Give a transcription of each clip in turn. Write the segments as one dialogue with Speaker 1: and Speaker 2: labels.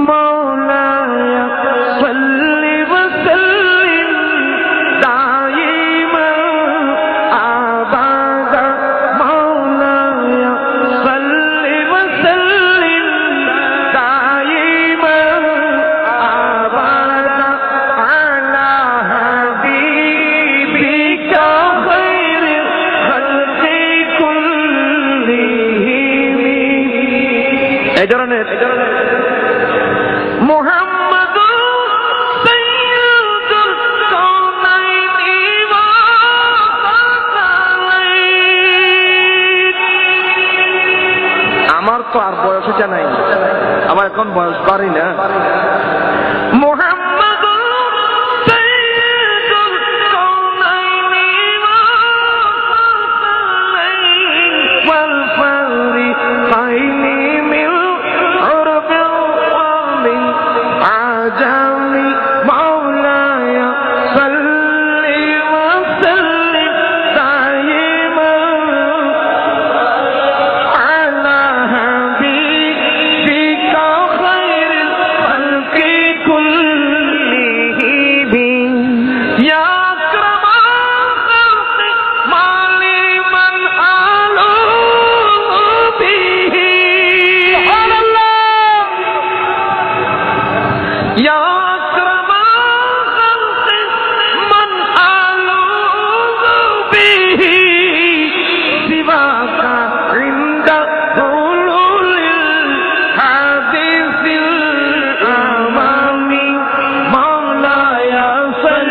Speaker 1: مولاي صل وسلم دائما أبدا مولاي صل وسلم دائما أبدا على حبيبك خير الخلق كلهم এই ধরনের محمد سيد الكونين والثقلين আমার তো আর বয়স হচ্ছে নাই, আমার এখন বয়স বাড়ি না। محمد سيد الكونين والثقلين والفريقين من عرب ومن عجم مولاي صل وسلم دائما على حبيبك خير الخلق كلهم يا أكرم الخلق ما لي من ألو به سبحان الله يا أكرم الخلق من ألوذ به سواك عند حلول الحادث الأمام مولاي صل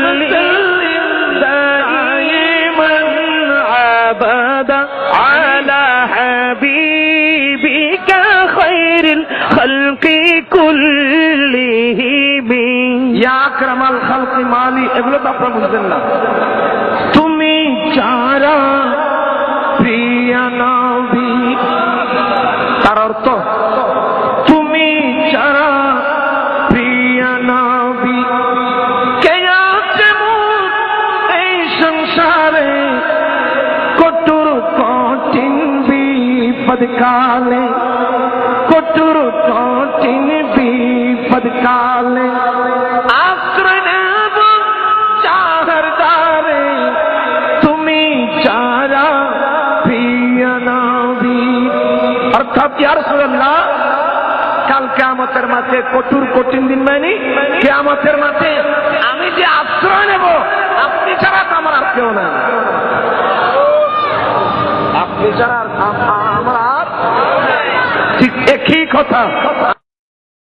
Speaker 1: وسلم دائما أبدا على حبيبك خير الخلق كلهم يا أكرم الخلق مالي এগুলো তো আপনারা বুঝবেন না। তুমি যারা প্রিয় নবী, তার অর্থ তুমি যারা প্রিয় নবী, কে আছে মোর এই সংসারে কঠোর কঠিন বিপদ কালে, কঠোর কঠিন বিপদ কালে আশ্রয় নেব চাহার দ্বারে তুমি যারা প্রিয় নবী। অর্থাৎ ইয়া রাসূলুল্লাহ, কাল কিয়ামতের মাঠে কঠোর কঠিন দিন মানে কিয়ামতের মাঠে আমি যে আশ্রয় নেব, আপনি ছাড়া তো আমার আর কেউ নাই, আপনি ছাড়া আমার আর ঠিক একই কথা,